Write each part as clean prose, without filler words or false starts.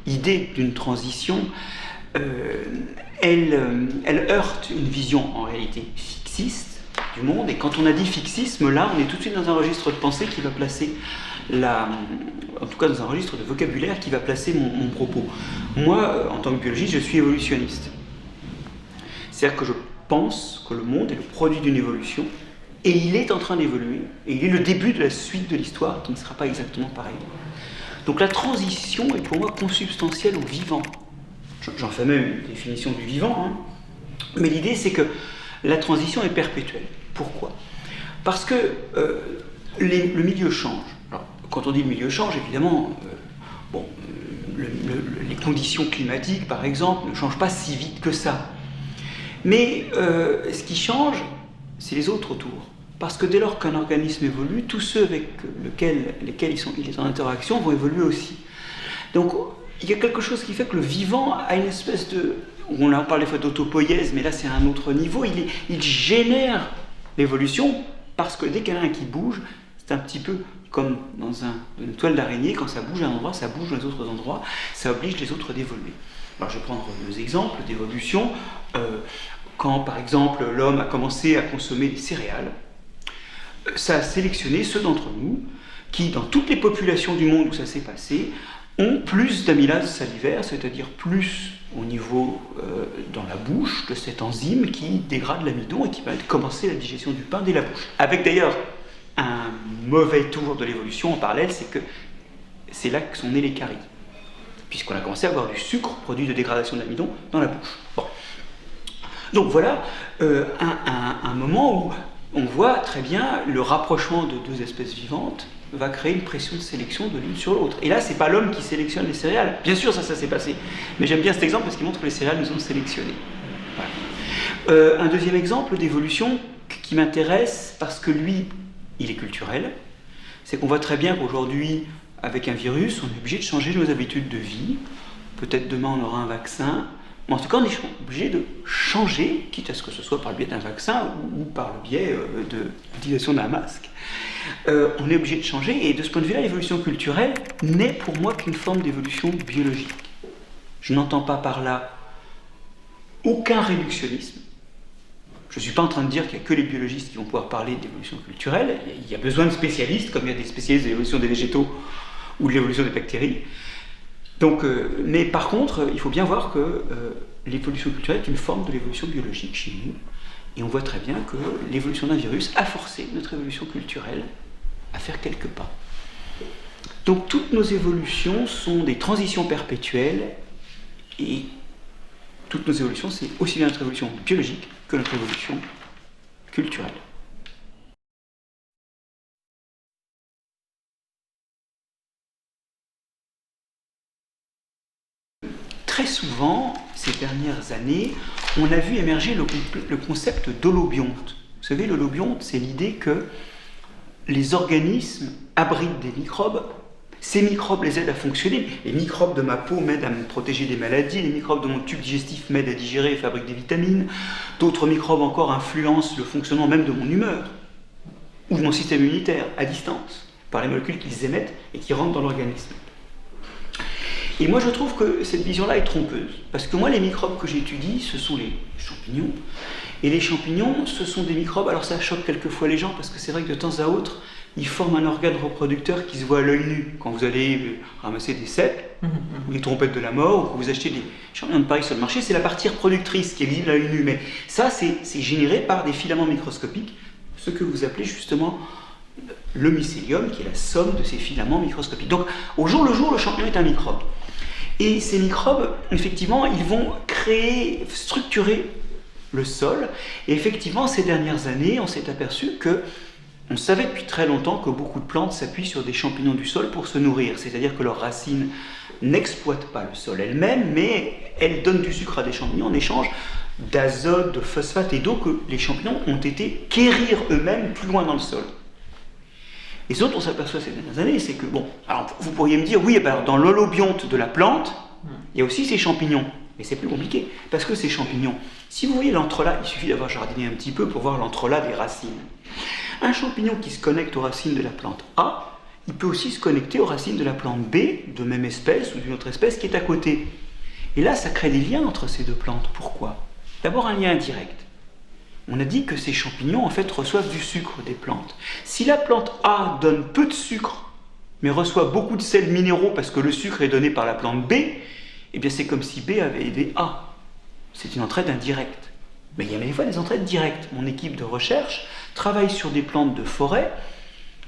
idée d'une transition, elle heurte une vision en réalité fixiste du monde. Et quand on a dit fixisme, là, on est tout de suite dans un registre de pensée qui va placer en tout cas dans un registre de vocabulaire qui va placer mon propos. Moi, en tant que biologiste, je suis évolutionniste. C'est-à-dire que je pense que le monde est le produit d'une évolution, et il est en train d'évoluer, et il est le début de la suite de l'histoire qui ne sera pas exactement pareil. Donc la transition est pour moi consubstantielle au vivant. J'en fais même une définition du vivant, hein. Mais l'idée c'est que la transition est perpétuelle. Pourquoi ? Parce que le milieu change. Alors, quand on dit le milieu change, évidemment, les conditions climatiques, par exemple, ne changent pas si vite que ça. Mais ce qui change, c'est les autres autour. Parce que dès lors qu'un organisme évolue, tous ceux avec lesquels il est en interaction vont évoluer aussi. Donc, il y a quelque chose qui fait que le vivant a une espèce de... On en parle des fois d'autopoïèse, mais là c'est à un autre niveau. Il génère l'évolution parce que dès qu'il y en a un qui bouge, c'est un petit peu comme dans une toile d'araignée, quand ça bouge à un endroit, ça bouge dans les autres endroits, ça oblige les autres d'évoluer. Alors je vais prendre deux exemples d'évolution. Quand par exemple l'homme a commencé à consommer des céréales, ça a sélectionné ceux d'entre nous qui, dans toutes les populations du monde où ça s'est passé, ont plus d'amylase salivaire, c'est-à-dire plus au niveau dans la bouche de cet enzyme qui dégrade l'amidon et qui permet de commencer la digestion du pain dès la bouche. Avec d'ailleurs un mauvais tour de l'évolution en parallèle, c'est que c'est là que sont nées les caries, puisqu'on a commencé à avoir du sucre, produit de dégradation de l'amidon, dans la bouche. Bon. Donc voilà un moment où on voit très bien le rapprochement de deux espèces vivantes va créer une pression de sélection de l'une sur l'autre. Et là, c'est pas l'homme qui sélectionne les céréales. Bien sûr, ça s'est passé. Mais j'aime bien cet exemple parce qu'il montre que les céréales nous ont sélectionnés. Voilà. Un deuxième exemple d'évolution qui m'intéresse parce que lui, il est culturel, c'est qu'on voit très bien qu'aujourd'hui, avec un virus, on est obligé de changer nos habitudes de vie. Peut-être demain, on aura un vaccin. Mais en tout cas, on est obligé de changer, quitte à ce que ce soit par le biais d'un vaccin ou par le biais de l'utilisation d'un masque. On est obligé de changer, et de ce point de vue-là, l'évolution culturelle n'est pour moi qu'une forme d'évolution biologique. Je n'entends pas par là aucun réductionnisme. Je ne suis pas en train de dire qu'il n'y a que les biologistes qui vont pouvoir parler d'évolution culturelle. Il y a besoin de spécialistes, comme il y a des spécialistes de l'évolution des végétaux ou de l'évolution des bactéries. Donc, mais par contre, il faut bien voir que l'évolution culturelle est une forme de l'évolution biologique chez nous. Et on voit très bien que l'évolution d'un virus a forcé notre évolution culturelle à faire quelques pas. Donc toutes nos évolutions sont des transitions perpétuelles, et toutes nos évolutions, c'est aussi bien notre évolution biologique que notre évolution culturelle. Très souvent, ces dernières années, on a vu émerger le concept d'holobionte. Vous savez, l'holobionte, c'est l'idée que les organismes abritent des microbes. Ces microbes les aident à fonctionner. Les microbes de ma peau m'aident à me protéger des maladies. Les microbes de mon tube digestif m'aident à digérer et fabriquent des vitamines. D'autres microbes encore influencent le fonctionnement même de mon humeur ou de mon système immunitaire à distance par les molécules qu'ils émettent et qui rentrent dans l'organisme. Et moi, je trouve que cette vision-là est trompeuse. Parce que moi, les microbes que j'étudie, ce sont les champignons. Et les champignons, ce sont des microbes... Alors ça choque quelquefois les gens, parce que c'est vrai que de temps à autre, ils forment un organe reproducteur qui se voit à l'œil nu. Quand vous allez ramasser des cèpes, ou des trompettes de la mort, ou que vous achetez des champignons de Paris sur le marché, c'est la partie reproductrice qui est visible à l'œil nu. Mais ça, c'est généré par des filaments microscopiques, ce que vous appelez justement le mycélium, qui est la somme de ces filaments microscopiques. Donc, au jour le jour, le champignon est un microbe. Et ces microbes, effectivement, ils vont créer, structurer le sol. Et effectivement, ces dernières années, on s'est aperçu que on savait depuis très longtemps que beaucoup de plantes s'appuient sur des champignons du sol pour se nourrir. C'est-à-dire que leurs racines n'exploitent pas le sol elles-mêmes, mais elles donnent du sucre à des champignons en échange d'azote, de phosphate et d'eau que les champignons ont été quérir eux-mêmes plus loin dans le sol. Et ce dont on s'aperçoit ces dernières années, c'est que, bon, alors vous pourriez me dire, oui, alors dans l'holobionte de la plante, il y a aussi ces champignons. Mais c'est plus compliqué, parce que ces champignons, si vous voyez l'entrelac, il suffit d'avoir jardiné un petit peu pour voir l'entrelac des racines. Un champignon qui se connecte aux racines de la plante A, il peut aussi se connecter aux racines de la plante B, de même espèce ou d'une autre espèce qui est à côté. Et là, ça crée des liens entre ces deux plantes. Pourquoi? D'abord, un lien indirect. On a dit que ces champignons, en fait, reçoivent du sucre des plantes. Si la plante A donne peu de sucre, mais reçoit beaucoup de sels minéraux parce que le sucre est donné par la plante B, eh bien c'est comme si B avait aidé A. C'est une entraide indirecte. Mais il y a des fois des entraides directes. Mon équipe de recherche travaille sur des plantes de forêt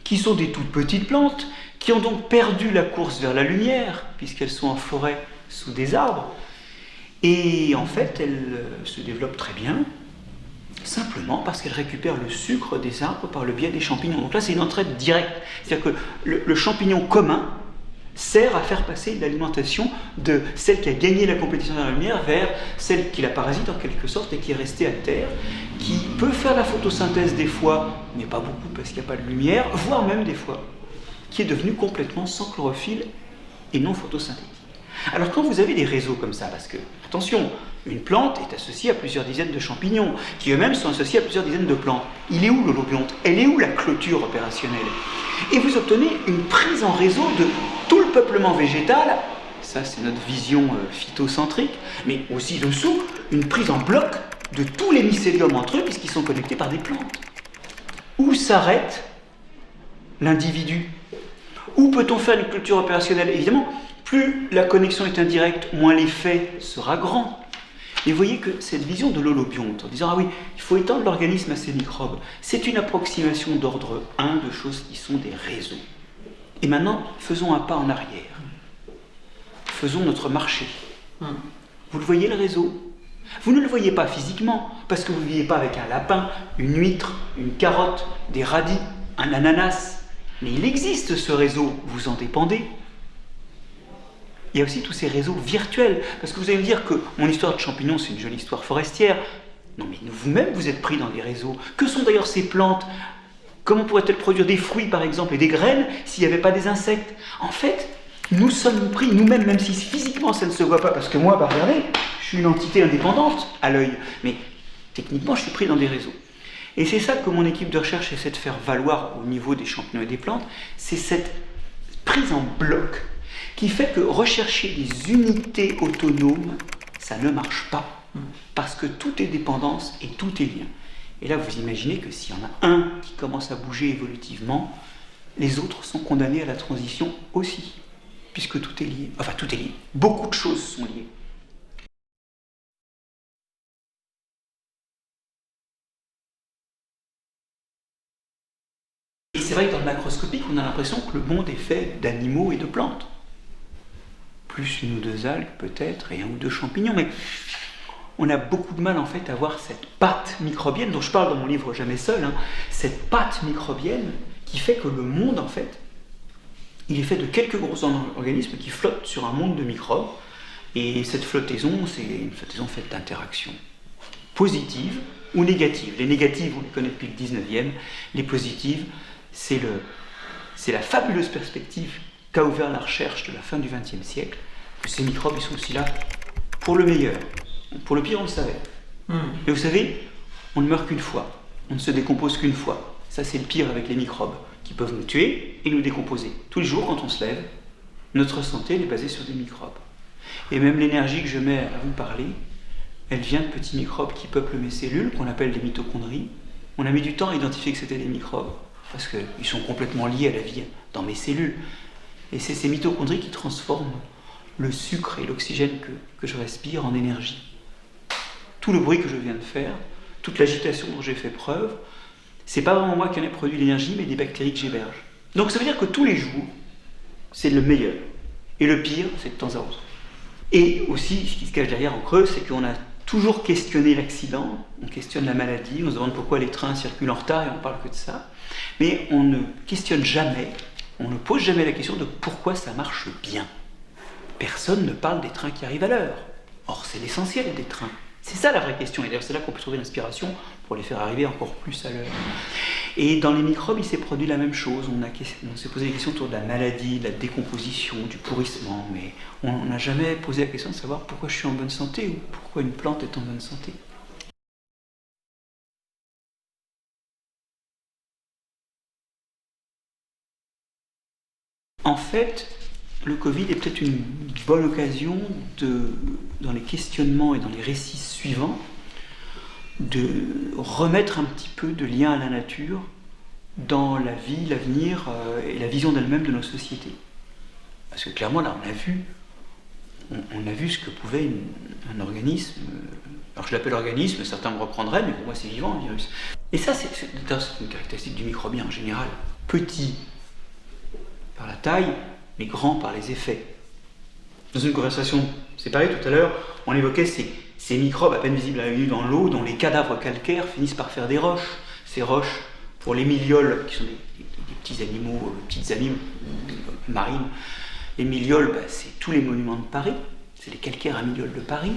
qui sont des toutes petites plantes, qui ont donc perdu la course vers la lumière, puisqu'elles sont en forêt sous des arbres. Et en fait, elles se développent très bien, simplement parce qu'elles récupèrent le sucre des arbres par le biais des champignons. Donc là, c'est une entraide directe. C'est-à-dire que le champignon commun sert à faire passer l'alimentation de celle qui a gagné la compétition dans la lumière vers celle qui la parasite en quelque sorte et qui est restée à terre, qui peut faire la photosynthèse des fois, mais pas beaucoup parce qu'il n'y a pas de lumière, voire même des fois, qui est devenue complètement sans chlorophylle et non photosynthétique. Alors quand vous avez des réseaux comme ça, parce que, attention, une plante est associée à plusieurs dizaines de champignons, qui eux-mêmes sont associés à plusieurs dizaines de plantes. Il est où l'holobionte? Elle est où la clôture opérationnelle? Et vous obtenez une prise en réseau de tout le peuplement végétal, ça c'est notre vision phytocentrique, mais aussi dessous, une prise en bloc de tous les mycéliums entre eux, puisqu'ils sont connectés par des plantes. Où s'arrête l'individu? Où peut-on faire une clôture opérationnelle? Évidemment, plus la connexion est indirecte, moins l'effet sera grand. Et vous voyez que cette vision de l'holobionte, en disant « Ah oui, il faut étendre l'organisme à ces microbes », c'est une approximation d'ordre 1 de choses qui sont des réseaux. Et maintenant, faisons un pas en arrière. Faisons notre marché. Vous le voyez, le réseau? Vous ne le voyez pas physiquement, parce que vous ne vivez pas avec un lapin, une huître, une carotte, des radis, un ananas. Mais il existe ce réseau, vous en dépendez. Il y a aussi tous ces réseaux virtuels, parce que vous allez me dire que mon histoire de champignons, c'est une jolie histoire forestière. Non mais vous-même, vous êtes pris dans des réseaux. Que sont d'ailleurs ces plantes? Comment pourraient-elles produire des fruits, par exemple, et des graines, s'il n'y avait pas des insectes? En fait, nous sommes pris, nous-mêmes, même si physiquement ça ne se voit pas, parce que moi, bah, regardez, je suis une entité indépendante à l'œil, mais techniquement, je suis pris dans des réseaux. Et c'est ça que mon équipe de recherche essaie de faire valoir au niveau des champignons et des plantes, c'est cette prise en bloc qui fait que rechercher des unités autonomes, ça ne marche pas, parce que tout est dépendance et tout est lien. Et là, vous imaginez que s'il y en a un qui commence à bouger évolutivement, les autres sont condamnés à la transition aussi, puisque tout est lié. Enfin, tout est lié. Beaucoup de choses sont liées. Et c'est vrai que dans le macroscopique, on a l'impression que le monde est fait d'animaux et de plantes. Plus une ou deux algues peut-être, et un ou deux champignons, mais on a beaucoup de mal en fait à voir cette patte microbienne dont je parle dans mon livre Jamais seul, cette patte microbienne qui fait que le monde en fait, il est fait de quelques gros organismes qui flottent sur un monde de microbes, et cette flottaison, c'est une flottaison faite d'interactions positives ou négatives. Les négatives, on les connaît depuis le 19e, les positives, c'est la fabuleuse perspective qu'a ouvert la recherche de la fin du XXe siècle, que ces microbes ils sont aussi là pour le meilleur. Pour le pire, on le savait. Mais vous savez, on ne meurt qu'une fois, on ne se décompose qu'une fois. Ça, c'est le pire avec les microbes, qui peuvent nous tuer et nous décomposer. Tous les jours, quand on se lève, notre santé elle est basée sur des microbes. Et même l'énergie que je mets à vous parler, elle vient de petits microbes qui peuplent mes cellules, qu'on appelle des mitochondries. On a mis du temps à identifier que c'était des microbes, parce qu'ils sont complètement liés à la vie dans mes cellules. Et c'est ces mitochondries qui transforment le sucre et l'oxygène que je respire en énergie. Tout le bruit que je viens de faire, toute l'agitation dont j'ai fait preuve, c'est pas vraiment moi qui en ai produit l'énergie, mais des bactéries que j'héberge. Donc ça veut dire que tous les jours, c'est le meilleur. Et le pire, c'est de temps à autre. Et aussi, ce qui se cache derrière en creux, c'est qu'on a toujours questionné l'accident, on questionne la maladie, on se demande pourquoi les trains circulent en retard et on parle que de ça. Mais on ne questionne jamais, on ne pose jamais la question de pourquoi ça marche bien. Personne ne parle des trains qui arrivent à l'heure. Or, c'est l'essentiel des trains. C'est ça la vraie question. Et d'ailleurs, c'est là qu'on peut trouver l'inspiration pour les faire arriver encore plus à l'heure. Et dans les microbes, il s'est produit la même chose. On s'est posé des questions autour de la maladie, de la décomposition, du pourrissement, mais on n'a jamais posé la question de savoir pourquoi je suis en bonne santé ou pourquoi une plante est en bonne santé. en fait, le Covid est peut-être une bonne occasion dans les questionnements et dans les récits suivants, de remettre un petit peu de lien à la nature dans la vie, l'avenir et la vision d'elle-même de nos sociétés. Parce que clairement, là, on a vu ce que pouvait un organisme. Alors je l'appelle organisme, certains me reprendraient, mais pour moi c'est vivant, un virus. Et ça, c'est une caractéristique du microbien en général. Petit par la taille, mais grand par les effets. Dans une conversation séparée tout à l'heure, on évoquait ces microbes à peine visibles à l'œil nu dans l'eau, dont les cadavres calcaires finissent par faire des roches. Ces roches, pour les millioles, qui sont des petits animaux, petites amies marines, les millioles, c'est tous les monuments de Paris, c'est les calcaires à millioles de Paris.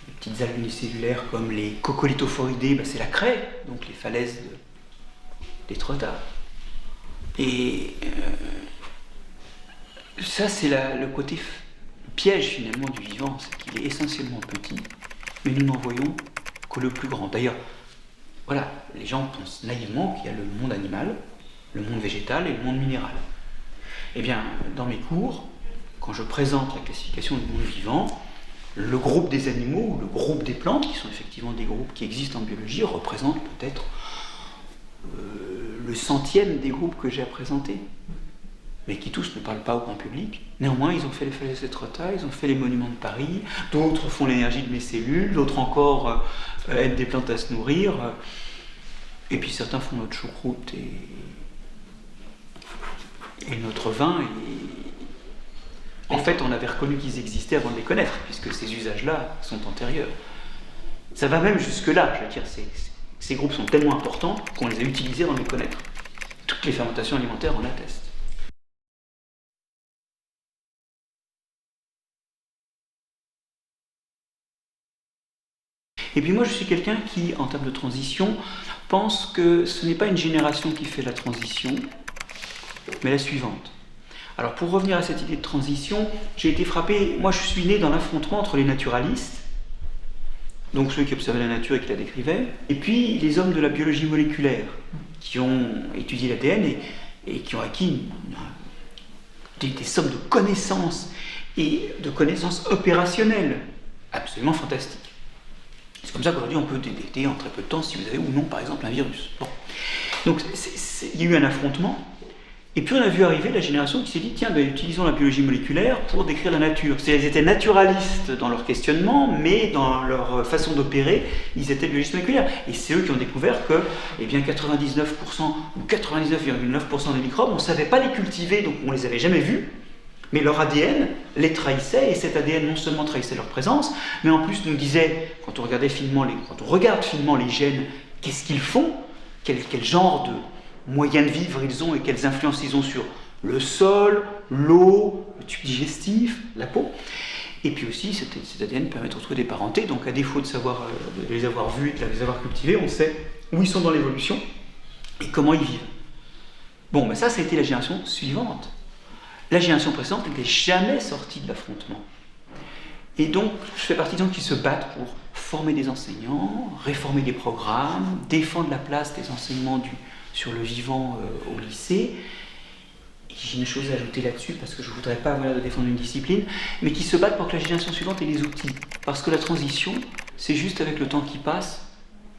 Les petites algues unicellulaires comme les coccolithophoridés, c'est la craie, donc les falaises des Trottars. Et ça, c'est le côté piège finalement du vivant, c'est qu'il est essentiellement petit, mais nous n'en voyons que le plus grand. D'ailleurs, voilà, les gens pensent naïvement qu'il y a le monde animal, le monde végétal et le monde minéral. Eh bien, dans mes cours, quand je présente la classification du monde vivant, le groupe des animaux ou le groupe des plantes, qui sont effectivement des groupes qui existent en biologie, représente peut-être le centième des groupes que j'ai à présenter, mais qui tous ne parlent pas au grand public. Néanmoins, ils ont fait les falaises des Trottars, ils ont fait les monuments de Paris, d'autres font l'énergie de mes cellules, d'autres encore aident des plantes à se nourrir, et puis certains font notre choucroute et notre vin. En fait, on avait reconnu qu'ils existaient avant de les connaître, puisque ces usages-là sont antérieurs. Ça va même jusque-là, je veux dire, ces groupes sont tellement importants qu'on les a utilisés avant de les connaître. Toutes les fermentations alimentaires en attestent. Et puis moi, je suis quelqu'un qui, en termes de transition, pense que ce n'est pas une génération qui fait la transition, mais la suivante. Alors pour revenir à cette idée de transition, j'ai été frappé, moi je suis né dans l'affrontement entre les naturalistes, donc ceux qui observaient la nature et qui la décrivaient, et puis les hommes de la biologie moléculaire, qui ont étudié l'ADN et qui ont acquis des sommes de connaissances, et de connaissances opérationnelles absolument fantastiques. C'est comme ça qu'aujourd'hui on peut détecter en très peu de temps si vous avez ou non par exemple un virus. Bon. Donc il y a eu un affrontement, et puis on a vu arriver la génération qui s'est dit tiens, utilisons la biologie moléculaire pour décrire la nature. C'est-à-dire qu'ils étaient naturalistes dans leur questionnement, mais dans leur façon d'opérer, ils étaient biologistes moléculaires. Et c'est eux qui ont découvert que 99% ou 99,9% des microbes, on ne savait pas les cultiver, donc on ne les avait jamais vus. Mais leur ADN les trahissait, et cet ADN non seulement trahissait leur présence, mais en plus nous disait, quand on regarde finement les gènes, qu'est-ce qu'ils font, quel genre de moyens de vivre ils ont et quelles influences ils ont sur le sol, l'eau, le tube digestif, la peau. Et puis aussi, cet ADN permet de retrouver des parentés, donc à défaut de les avoir vus et de les avoir cultivés, on sait où ils sont dans l'évolution et comment ils vivent. Bon, ça a été la génération suivante. La génération précédente n'était jamais sortie de l'affrontement. Et donc, je fais partie des gens qui se battent pour former des enseignants, réformer des programmes, défendre la place des enseignements sur le vivant au lycée. Et j'ai une chose à ajouter là-dessus, parce que je ne voudrais pas avoir l'air de défendre une discipline, mais qui se battent pour que la génération suivante ait les outils. Parce que la transition, c'est juste avec le temps qui passe,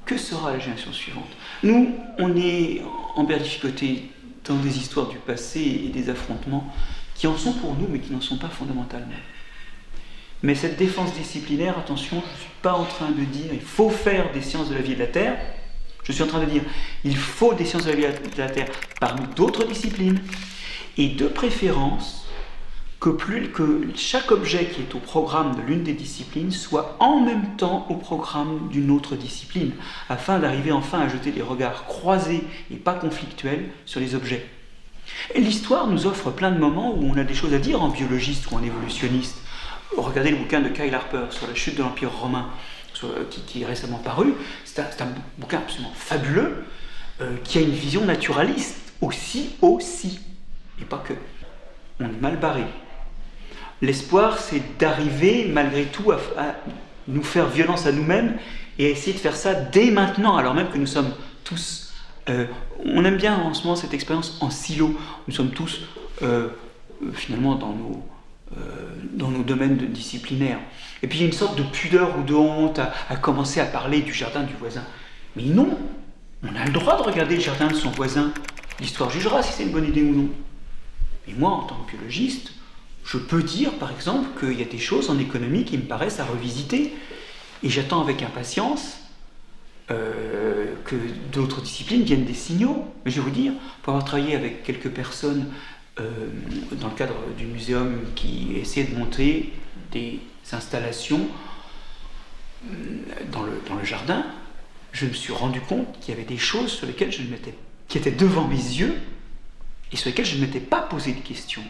que sera la génération suivante? Nous, on est emberlificotés dans des histoires du passé et des affrontements qui en sont pour nous, mais qui n'en sont pas fondamentalement. Mais cette défense disciplinaire, attention, je ne suis pas en train de dire il faut faire des sciences de la vie et de la terre. Je suis en train de dire il faut des sciences de la vie et de la terre parmi d'autres disciplines, et de préférence que chaque objet qui est au programme de l'une des disciplines soit en même temps au programme d'une autre discipline, afin d'arriver enfin à jeter des regards croisés et pas conflictuels sur les objets. Et l'histoire nous offre plein de moments où on a des choses à dire en biologiste ou en évolutionniste. Regardez le bouquin de Kyle Harper sur la chute de l'Empire romain, qui est récemment paru. C'est un bouquin absolument fabuleux, qui a une vision naturaliste aussi, et pas que. On est mal barré. L'espoir, c'est d'arriver malgré tout à nous faire violence à nous-mêmes et à essayer de faire ça dès maintenant, alors même que nous sommes tous... on aime bien en ce moment cette expérience en silo. Nous sommes tous finalement dans nos domaines disciplinaires. Et puis il y a une sorte de pudeur ou de honte à commencer à parler du jardin du voisin. Mais non, on a le droit de regarder le jardin de son voisin. L'histoire jugera si c'est une bonne idée ou non. Mais moi, en tant que biologiste, je peux dire, par exemple, qu'il y a des choses en économie qui me paraissent à revisiter. Et j'attends avec impatience que d'autres disciplines viennent des signaux. Mais je vais vous dire, pour avoir travaillé avec quelques personnes dans le cadre du muséum qui essayaient de monter des installations dans le jardin, je me suis rendu compte qu'il y avait des choses qui étaient devant mes yeux et sur lesquelles je ne m'étais pas posé de questions.